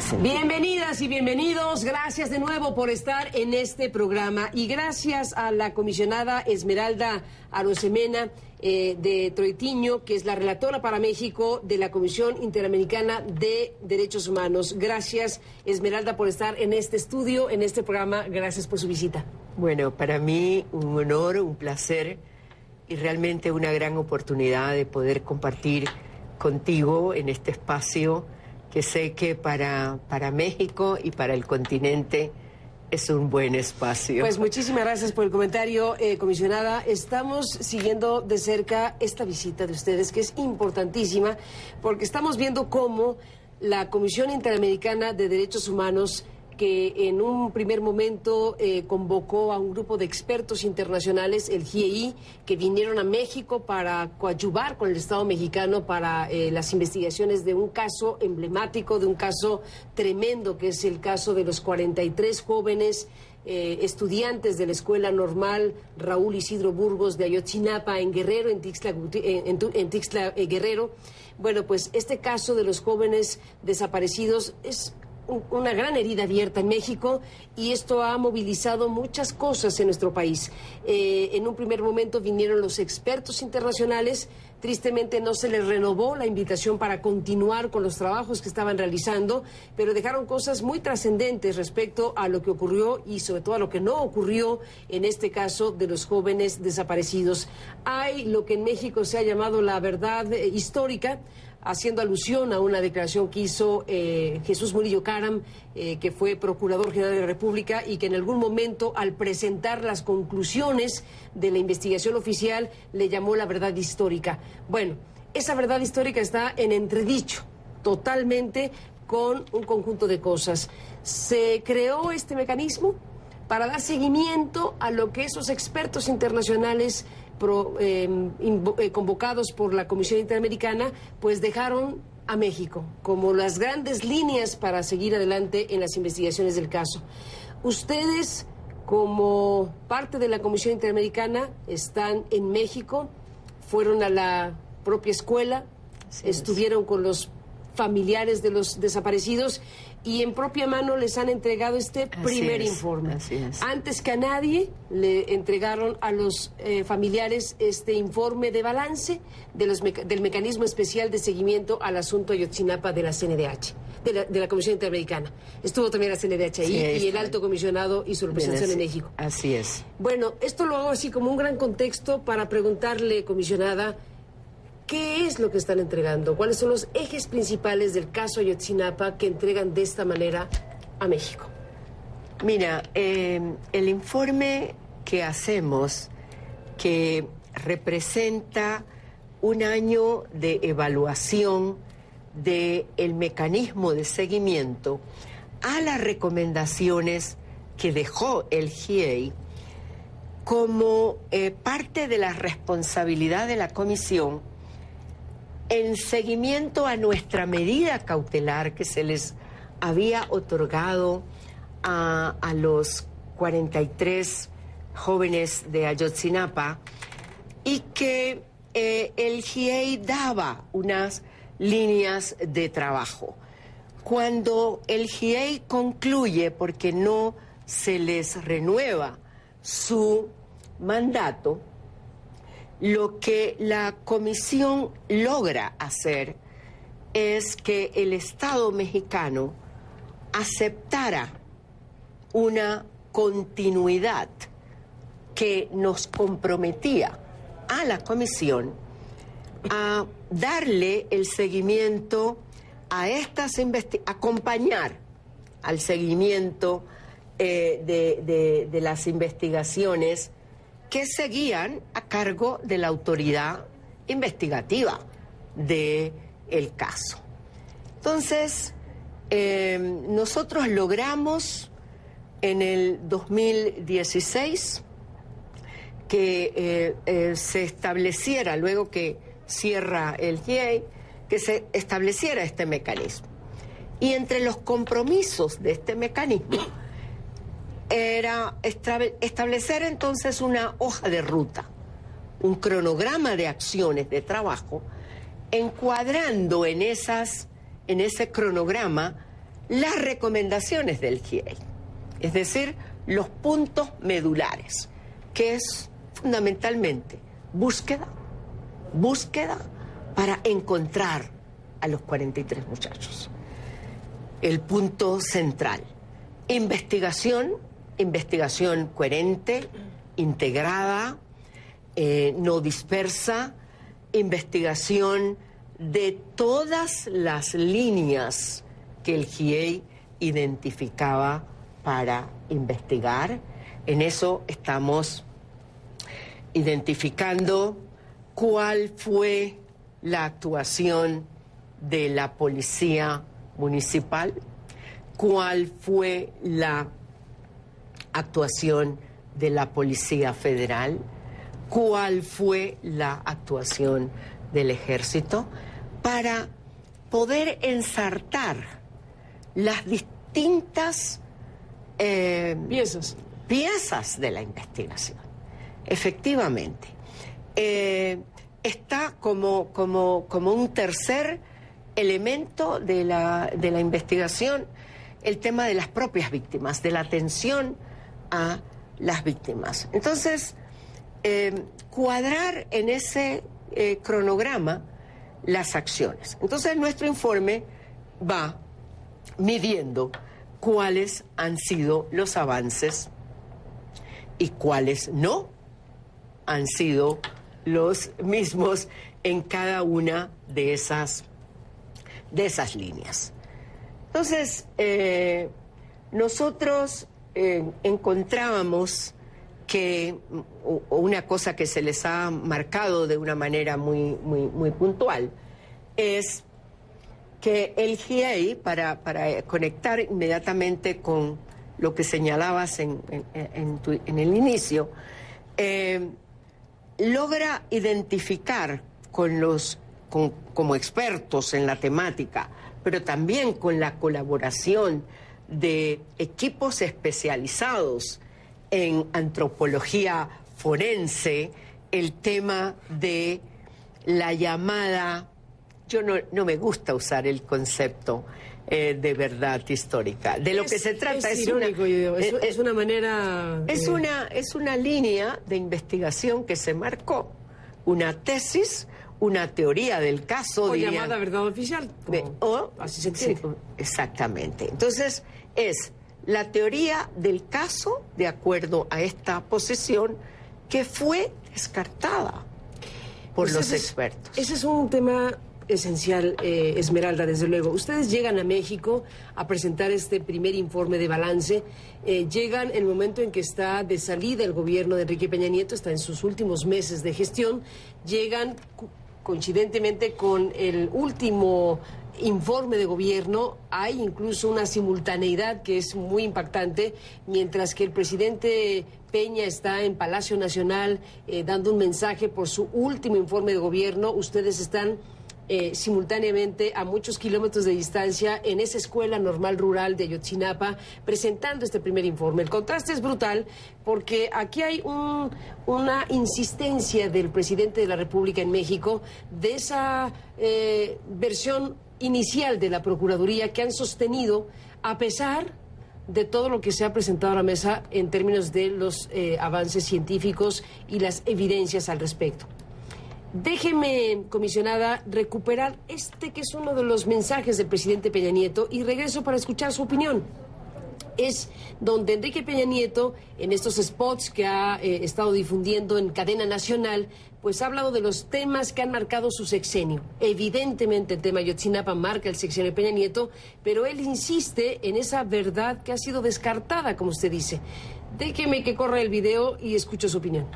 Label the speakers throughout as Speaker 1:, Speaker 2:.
Speaker 1: Sentir.
Speaker 2: Bienvenidas y bienvenidos, gracias de nuevo por estar en este programa y gracias a la comisionada Esmeralda Arosemena de Troitiño, que es la relatora para México de la Comisión Interamericana de Derechos Humanos. Gracias, Esmeralda, por estar en este estudio, en este programa. Gracias por su visita.
Speaker 1: Bueno, para mí un honor, un placer y realmente una gran oportunidad de poder compartir contigo en este espacio que sé que para México y para el continente es un buen espacio.
Speaker 2: Pues muchísimas gracias por el comentario, comisionada. Estamos siguiendo de cerca esta visita de ustedes, que es importantísima, porque estamos viendo cómo la Comisión Interamericana de Derechos Humanos, que en un primer momento convocó a un grupo de expertos internacionales, el GIEI, que vinieron a México para coadyuvar con el Estado mexicano para las investigaciones de un caso emblemático, de un caso tremendo, que es el caso de los 43 jóvenes estudiantes de la Escuela Normal Raúl Isidro Burgos de Ayotzinapa, en Guerrero, en Tixla, Guerrero. Bueno, pues este caso de los jóvenes desaparecidos es una gran herida abierta en México y esto ha movilizado muchas cosas en nuestro país. En un primer momento vinieron los expertos internacionales, tristemente no se les renovó la invitación para continuar con los trabajos que estaban realizando, pero dejaron cosas muy trascendentes respecto a lo que ocurrió y sobre todo a lo que no ocurrió en este caso de los jóvenes desaparecidos. Hay lo que en México se ha llamado la verdad histórica, haciendo alusión a una declaración que hizo Jesús Murillo Caram, que fue Procurador General de la República y que en algún momento, al presentar las conclusiones de la investigación oficial, le llamó la verdad histórica. Bueno, esa verdad histórica está en entredicho totalmente con un conjunto de cosas. Se creó este mecanismo para dar seguimiento a lo que esos expertos internacionales convocados por la Comisión Interamericana, pues dejaron a México como las grandes líneas para seguir adelante en las investigaciones del caso. Ustedes, como parte de la Comisión Interamericana, están en México, fueron a la propia escuela, estuvieron con los familiares de los desaparecidos y en propia mano les han entregado este primer informe.
Speaker 1: Así es.
Speaker 2: Antes que a nadie le entregaron a los familiares este informe de balance del mecanismo especial de seguimiento al asunto Ayotzinapa de la CNDH, de la Comisión Interamericana. Estuvo también la CNDH ahí y el alto comisionado y su representación en México.
Speaker 1: Así es.
Speaker 2: Bueno, esto lo hago así como un gran contexto para preguntarle, comisionada, ¿qué es lo que están entregando? ¿Cuáles son los ejes principales del caso Ayotzinapa que entregan de esta manera a México?
Speaker 1: Mira, el informe que hacemos, que representa un año de evaluación del mecanismo de seguimiento a las recomendaciones que dejó el GIEI como parte de la responsabilidad de la Comisión en seguimiento a nuestra medida cautelar que se les había otorgado a los 43 jóvenes de Ayotzinapa y que el GIEI daba unas líneas de trabajo. Cuando el GIEI concluye, porque no se les renueva su mandato, lo que la Comisión logra hacer es que el Estado mexicano aceptara una continuidad que nos comprometía a la Comisión a darle el seguimiento a estas acompañar al seguimiento de las investigaciones que seguían a cargo de la autoridad investigativa del caso. Entonces, nosotros logramos en el 2016 que se estableciera, luego que cierra el GIEI, que se estableciera este mecanismo. Y entre los compromisos de este mecanismo era establecer entonces una hoja de ruta, un cronograma de acciones de trabajo, encuadrando en ese cronograma las recomendaciones del GIEI, es decir, los puntos medulares, que es fundamentalmente búsqueda para encontrar a los 43 muchachos. El punto central, investigación coherente, integrada, no dispersa, investigación de todas las líneas que el GIEI identificaba para investigar. En eso estamos identificando cuál fue la actuación de la policía municipal, cuál fue la actuación de la Policía Federal, cuál fue la actuación del Ejército, para poder ensartar las distintas piezas de la investigación. Efectivamente, está como un tercer elemento de la investigación el tema de las propias víctimas, de la atención a las víctimas. Entonces, cuadrar en ese cronograma las acciones. Entonces, nuestro informe va midiendo cuáles han sido los avances y cuáles no han sido los mismos en cada una de esas líneas. Entonces, nosotros encontrábamos que una cosa que se les ha marcado de una manera muy puntual es que el GIEI, para conectar inmediatamente con lo que señalabas en el inicio, logra identificar como expertos en la temática, pero también con la colaboración de equipos especializados en antropología forense, el tema de la llamada, yo no me gusta usar el concepto de verdad histórica. De lo que se trata es
Speaker 2: irónico, es una manera...
Speaker 1: Es una línea de investigación que se marcó, una tesis, una teoría del caso.
Speaker 2: O llamada verdad oficial. Así se entiende.
Speaker 1: Sí, exactamente. Entonces, es la teoría del caso de acuerdo a esta posición que fue descartada por los expertos.
Speaker 2: Ese es un tema esencial, Esmeralda, desde luego. Ustedes llegan a México a presentar este primer informe de balance. Llegan en el momento en que está de salida el gobierno de Enrique Peña Nieto, está en sus últimos meses de gestión. Llegan coincidentemente con el último informe de gobierno. Hay incluso una simultaneidad que es muy impactante, mientras que el presidente Peña está en Palacio Nacional dando un mensaje por su último informe de gobierno. Ustedes están simultáneamente a muchos kilómetros de distancia en esa escuela normal rural de Ayotzinapa presentando este primer informe. El contraste es brutal porque aquí hay una insistencia del presidente de la República en México de esa versión inicial de la Procuraduría que han sostenido a pesar de todo lo que se ha presentado a la mesa en términos de los avances científicos y las evidencias al respecto. Déjeme, comisionada, recuperar que es uno de los mensajes del presidente Peña Nieto y regreso para escuchar su opinión. Es donde Enrique Peña Nieto, en estos spots que ha estado difundiendo en cadena nacional, pues ha hablado de los temas que han marcado su sexenio. Evidentemente el tema Ayotzinapa marca el sexenio de Peña Nieto, pero él insiste en esa verdad que ha sido descartada, como usted dice. Déjeme que corra el video y escucho su opinión.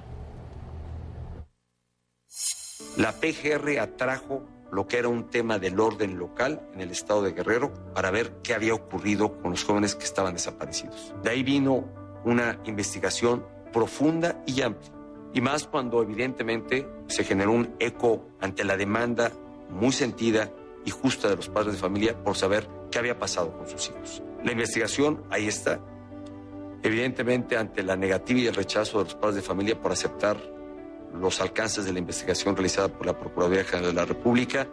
Speaker 3: La PGR atrajo lo que era un tema del orden local en el estado de Guerrero para ver qué había ocurrido con los jóvenes que estaban desaparecidos. De ahí vino una investigación profunda y amplia, y más cuando evidentemente se generó un eco ante la demanda muy sentida y justa de los padres de familia por saber qué había pasado con sus hijos. La investigación ahí está, evidentemente ante la negativa y el rechazo de los padres de familia por aceptar los alcances de la investigación realizada por la Procuraduría General de la República,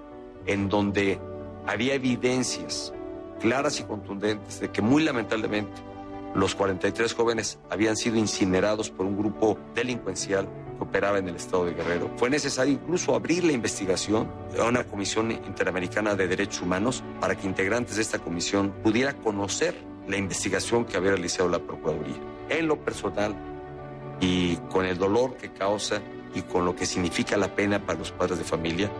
Speaker 3: en donde había evidencias claras y contundentes de que muy lamentablemente los 43 jóvenes habían sido incinerados por un grupo delincuencial que operaba en el estado de Guerrero. Fue necesario incluso abrir la investigación a una Comisión Interamericana de Derechos Humanos para que integrantes de esta comisión pudiera conocer la investigación que había realizado la Procuraduría. En lo personal y con el dolor que causa y con lo que significa la pena para los padres de familia,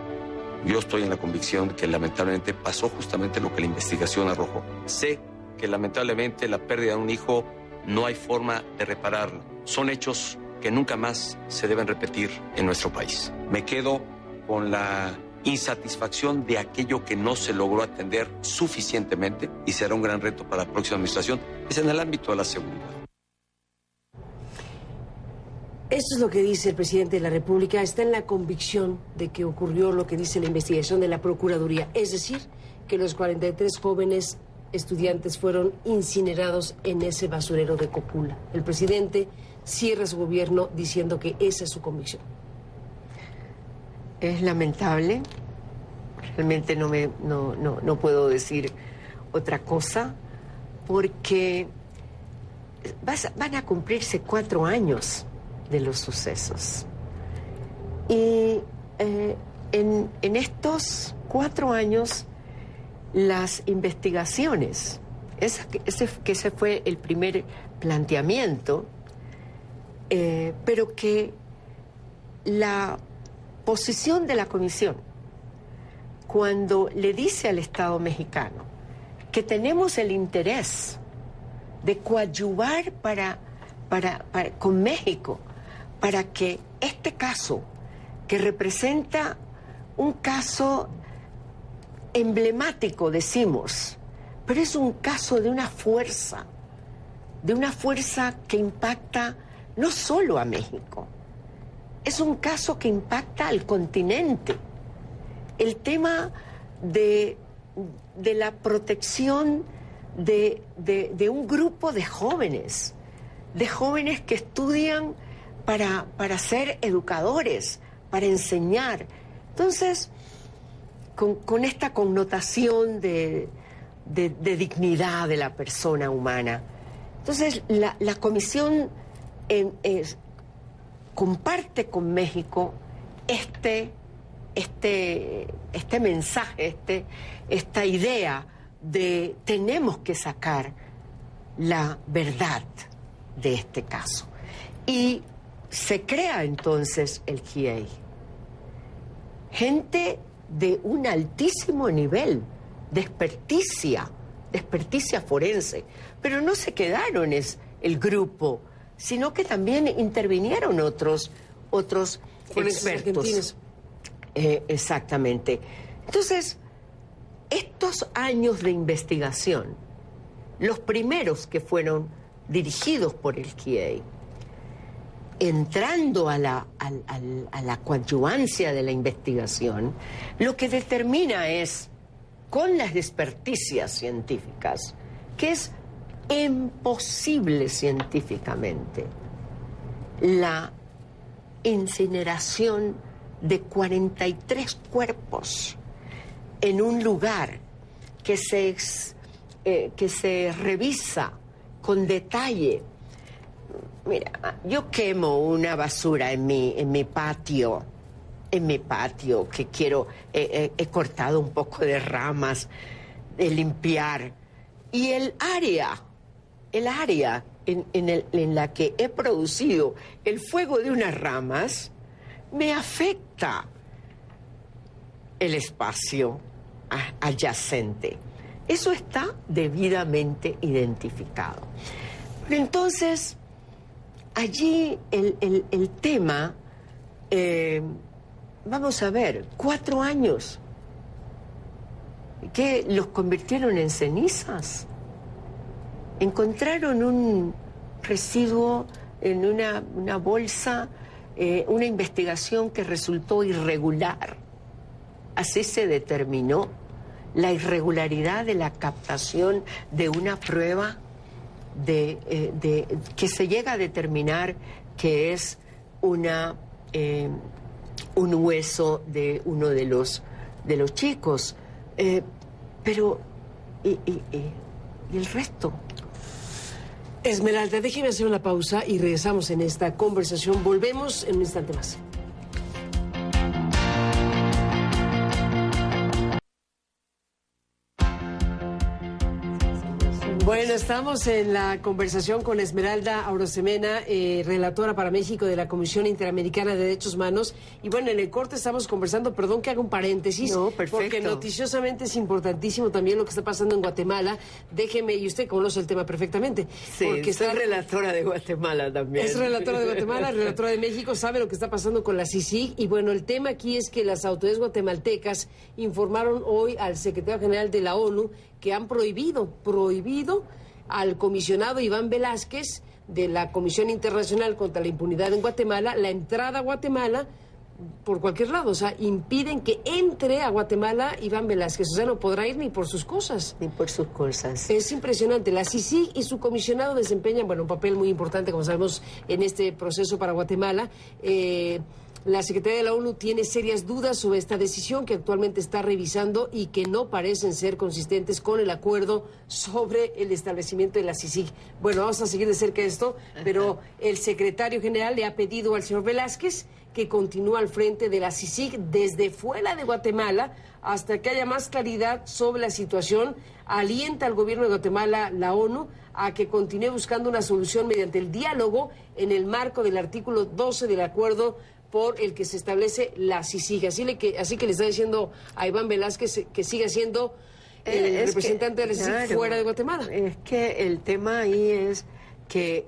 Speaker 3: yo estoy en la convicción de que lamentablemente pasó justamente lo que la investigación arrojó. Sé que lamentablemente la pérdida de un hijo no hay forma de repararla. Son hechos que nunca más se deben repetir en nuestro país. Me quedo con la insatisfacción de aquello que no se logró atender suficientemente y será un gran reto para la próxima administración, es en el ámbito de la seguridad.
Speaker 2: Esto es lo que dice el presidente de la República. Está en la convicción de que ocurrió lo que dice la investigación de la Procuraduría, es decir, que los 43 jóvenes estudiantes fueron incinerados en ese basurero de Copula. El presidente cierra su gobierno diciendo que esa es su convicción.
Speaker 1: Es lamentable, realmente no puedo decir otra cosa, porque van a cumplirse 4 años de los sucesos. Y en estos 4 años, las investigaciones, ese fue el primer planteamiento, pero que la posición de la comisión, cuando le dice al Estado mexicano que tenemos el interés de coadyuvar con México para que este caso, que representa un caso emblemático, decimos, pero es un caso de una fuerza que impacta no solo a México, es un caso que impacta al continente. El tema de la protección de un grupo de jóvenes que estudian para ser educadores, para enseñar. Entonces, con esta connotación de dignidad de la persona humana. Entonces, la comisión comparte con México este mensaje, esta idea de tenemos que sacar la verdad de este caso. Y se crea entonces el GIEI. Gente de un altísimo nivel de experticia forense, pero no se quedaron el grupo, sino que también intervinieron otros expertos. Exactamente. Entonces, estos años de investigación, los primeros que fueron dirigidos por el GIEI, entrando a la coadyuvancia de la investigación, lo que determina es, con las experticias científicas, que es imposible científicamente la incineración de 43 cuerpos en un lugar que se revisa con detalle. Mira, yo quemo una basura en mi patio, que quiero, he cortado un poco de ramas, de limpiar, y el área en la que he producido el fuego de unas ramas me afecta el espacio adyacente. Eso está debidamente identificado. Pero entonces, allí el tema, vamos a ver, 4 años, que los convirtieron en cenizas. Encontraron un residuo en una bolsa, una investigación que resultó irregular. Así se determinó la irregularidad de la captación de una prueba que se llega a determinar que es un hueso de uno de los chicos. Pero y el resto.
Speaker 2: Esmeralda, déjeme hacer una pausa y regresamos en esta conversación. Volvemos en un instante más. Bueno, estamos en la conversación con Esmeralda Arosemena, relatora para México de la Comisión Interamericana de Derechos Humanos. Y bueno, en el corte estamos conversando, perdón que haga un paréntesis,
Speaker 1: no, perfecto,
Speaker 2: porque noticiosamente es importantísimo también lo que está pasando en Guatemala. Déjeme, y usted conoce el tema perfectamente.
Speaker 1: Sí, porque soy relatora de Guatemala también.
Speaker 2: Es relatora de Guatemala, relatora de México, sabe lo que está pasando con la CICIG. Y bueno, el tema aquí es que las autoridades guatemaltecas informaron hoy al secretario general de la ONU que han prohibido al comisionado Iván Velázquez de la Comisión Internacional contra la Impunidad en Guatemala la entrada a Guatemala por cualquier lado. O sea, impiden que entre a Guatemala Iván Velázquez. O sea, no podrá ir ni por sus cosas.
Speaker 1: Ni por sus cosas.
Speaker 2: Es impresionante. La CICIG y su comisionado desempeñan, bueno, un papel muy importante, como sabemos, en este proceso para Guatemala. La Secretaría de la ONU tiene serias dudas sobre esta decisión que actualmente está revisando y que no parecen ser consistentes con el acuerdo sobre el establecimiento de la CICIG. Bueno, vamos a seguir de cerca esto, pero el secretario general le ha pedido al señor Velázquez que continúe al frente de la CICIG desde fuera de Guatemala hasta que haya más claridad sobre la situación. Alienta al gobierno de Guatemala, la ONU, a que continúe buscando una solución mediante el diálogo en el marco del artículo 12 del acuerdo por el que se establece la CICIG. Así que le está diciendo a Iván Velázquez que siga siendo el representante de la CICIG fuera de Guatemala.
Speaker 1: Es que el tema ahí es que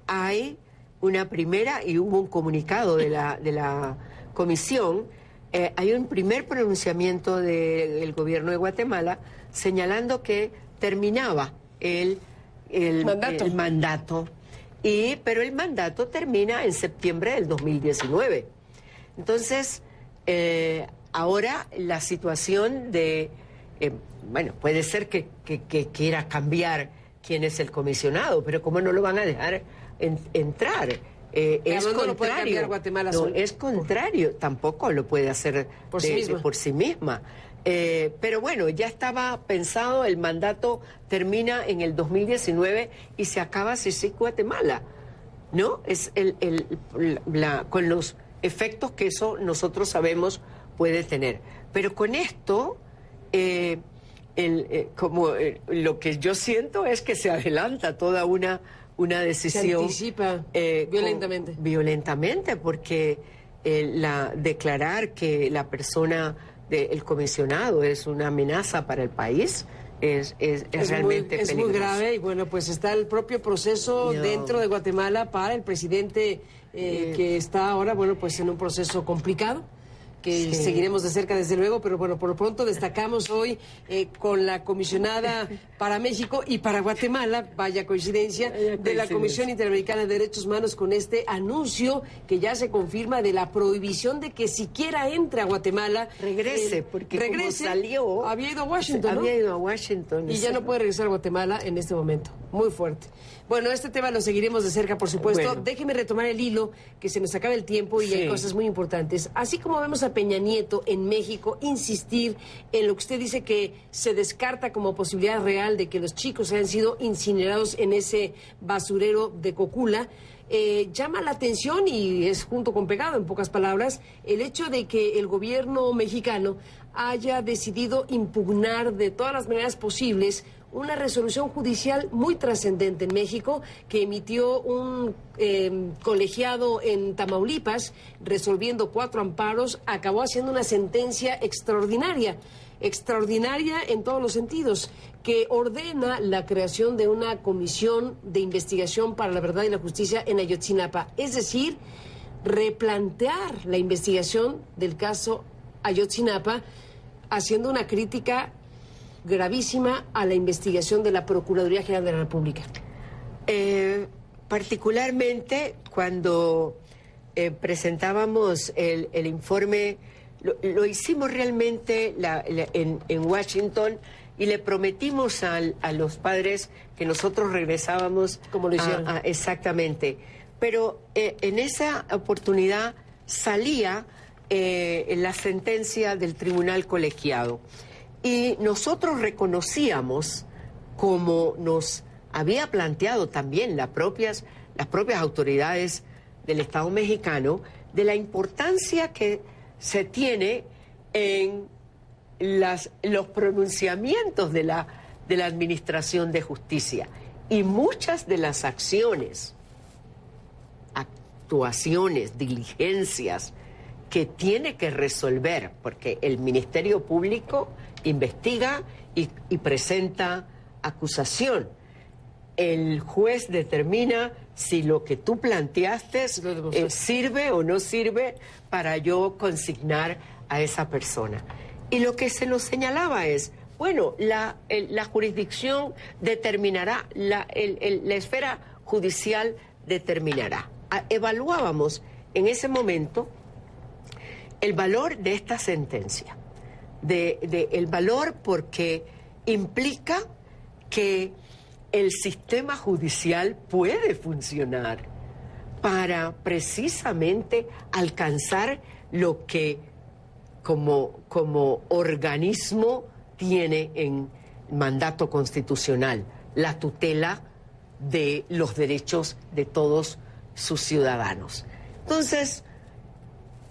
Speaker 1: hay una primera, y hubo un comunicado de la comisión, hay un primer pronunciamiento del gobierno de Guatemala señalando que terminaba el mandato. Pero el mandato termina en septiembre del 2019. Entonces, ahora la situación bueno, puede ser que quiera cambiar quién es el comisionado, pero ¿cómo no lo van a dejar entrar? Es
Speaker 2: no
Speaker 1: contrario.
Speaker 2: lo puede cambiar Guatemala
Speaker 1: no, es contrario, tampoco lo puede hacer por sí misma. Pero bueno, ya estaba pensado, el mandato termina en el 2019 y se acaba CICIG Guatemala, ¿no? Es con los efectos que eso nosotros sabemos puede tener. Pero con esto, lo que yo siento es que se adelanta toda una decisión.
Speaker 2: Se anticipa violentamente.
Speaker 1: Violentamente, porque declarar que la persona el comisionado es una amenaza para el país es realmente peligroso.
Speaker 2: Es muy grave y bueno, pues está el propio proceso dentro de Guatemala para el presidente que está ahora, bueno, pues en un proceso complicado que seguiremos de cerca desde luego, pero bueno, por lo pronto destacamos hoy con la comisionada para México y para Guatemala, vaya coincidencia, de la Comisión Interamericana de Derechos Humanos con este anuncio que ya se confirma de la prohibición de que siquiera entre a Guatemala.
Speaker 1: Regrese, porque como salió...
Speaker 2: Había ido a Washington, ¿no?
Speaker 1: Había ido a Washington.
Speaker 2: Y ya no puede regresar a Guatemala en este momento. Muy fuerte. Bueno, este tema lo seguiremos de cerca, por supuesto. Bueno. Déjeme retomar el hilo, que se nos acaba el tiempo y hay cosas muy importantes. Así como vemos a Peña Nieto en México insistir en lo que usted dice que se descarta como posibilidad real de que los chicos hayan sido incinerados en ese basurero de Cocula, llama la atención y es junto con pegado, en pocas palabras, el hecho de que el gobierno mexicano haya decidido impugnar de todas las maneras posibles una resolución judicial muy trascendente en México que emitió un colegiado en Tamaulipas, resolviendo 4 amparos, acabó haciendo una sentencia extraordinaria en todos los sentidos, que ordena la creación de una comisión de investigación para la verdad y la justicia en Ayotzinapa, es decir, replantear la investigación del caso Ayotzinapa, haciendo una crítica gravísima a la investigación de la Procuraduría General de la República.
Speaker 1: Particularmente cuando presentábamos el informe, lo hicimos realmente en Washington y le prometimos a los padres que nosotros regresábamos.
Speaker 2: Como lo hicieron.
Speaker 1: Exactamente. Pero en esa oportunidad salía la sentencia del tribunal colegiado. Y nosotros reconocíamos, como nos había planteado también las propias autoridades del Estado mexicano, de la importancia que se tiene en los pronunciamientos de la Administración de Justicia. Y muchas de las acciones, actuaciones, diligencias que tiene que resolver, porque el Ministerio Público investiga y presenta acusación. El juez determina si lo que tú planteaste sirve o no sirve para yo consignar a esa persona. Y lo que se nos señalaba es, bueno, la jurisdicción determinará, la esfera judicial determinará. Evaluábamos en ese momento el valor de esta sentencia, el valor porque implica que el sistema judicial puede funcionar para precisamente alcanzar lo que como organismo tiene en mandato constitucional, la tutela de los derechos de todos sus ciudadanos. Entonces,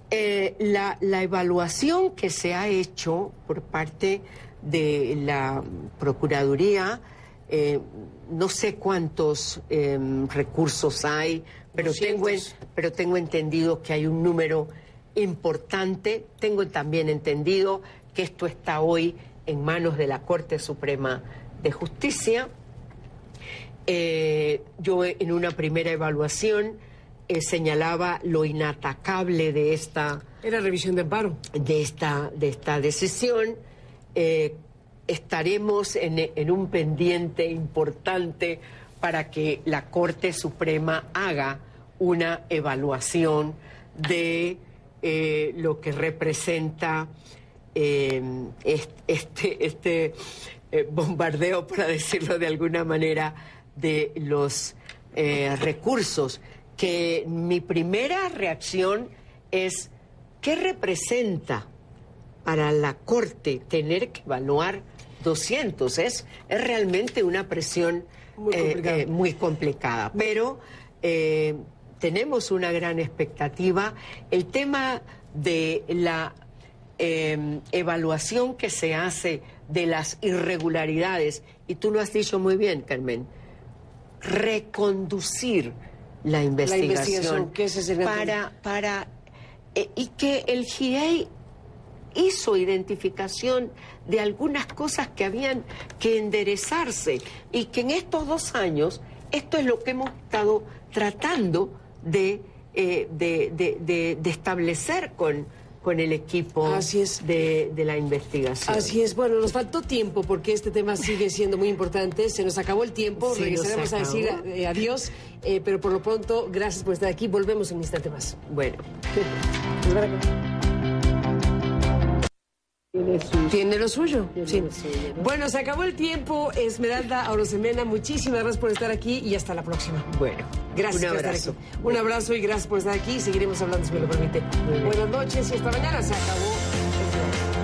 Speaker 1: la evaluación que se ha hecho por parte de la Procuraduría, no sé cuántos recursos hay, pero tengo entendido que hay un número importante. Tengo también entendido que esto está hoy en manos de la Corte Suprema de Justicia. Yo en una primera evaluación señalaba lo inatacable de esta...
Speaker 2: Era revisión de amparo.
Speaker 1: De esta decisión. Estaremos en un pendiente importante para que la Corte Suprema haga una evaluación de lo que representa este bombardeo, para decirlo de alguna manera, de los recursos. Que mi primera reacción es, ¿qué representa para la Corte tener que evaluar 200? Es realmente una presión muy complicada. Pero tenemos una gran expectativa. El tema de la evaluación que se hace de las irregularidades, y tú lo has dicho muy bien, Carmen, reconducir la investigación
Speaker 2: que ese es el
Speaker 1: y que el GIEI hizo identificación de algunas cosas que habían que enderezarse y que en estos 2 años esto es lo que hemos estado tratando de establecer con el equipo de la investigación.
Speaker 2: Así es. Bueno, nos faltó tiempo porque este tema sigue siendo muy importante. Se nos acabó el tiempo. Regresaremos a decir adiós. Pero por lo pronto, gracias por estar aquí. Volvemos en un instante más.
Speaker 1: Bueno.
Speaker 2: Tiene lo suyo. Sí. Bueno, se acabó el tiempo. Esmeralda Arosemena, muchísimas gracias por estar aquí y hasta la próxima.
Speaker 1: Bueno,
Speaker 2: gracias por estar aquí. Un abrazo y gracias por estar aquí. Seguiremos hablando, si me lo permite. Buenas noches y hasta mañana. Se acabó el tiempo.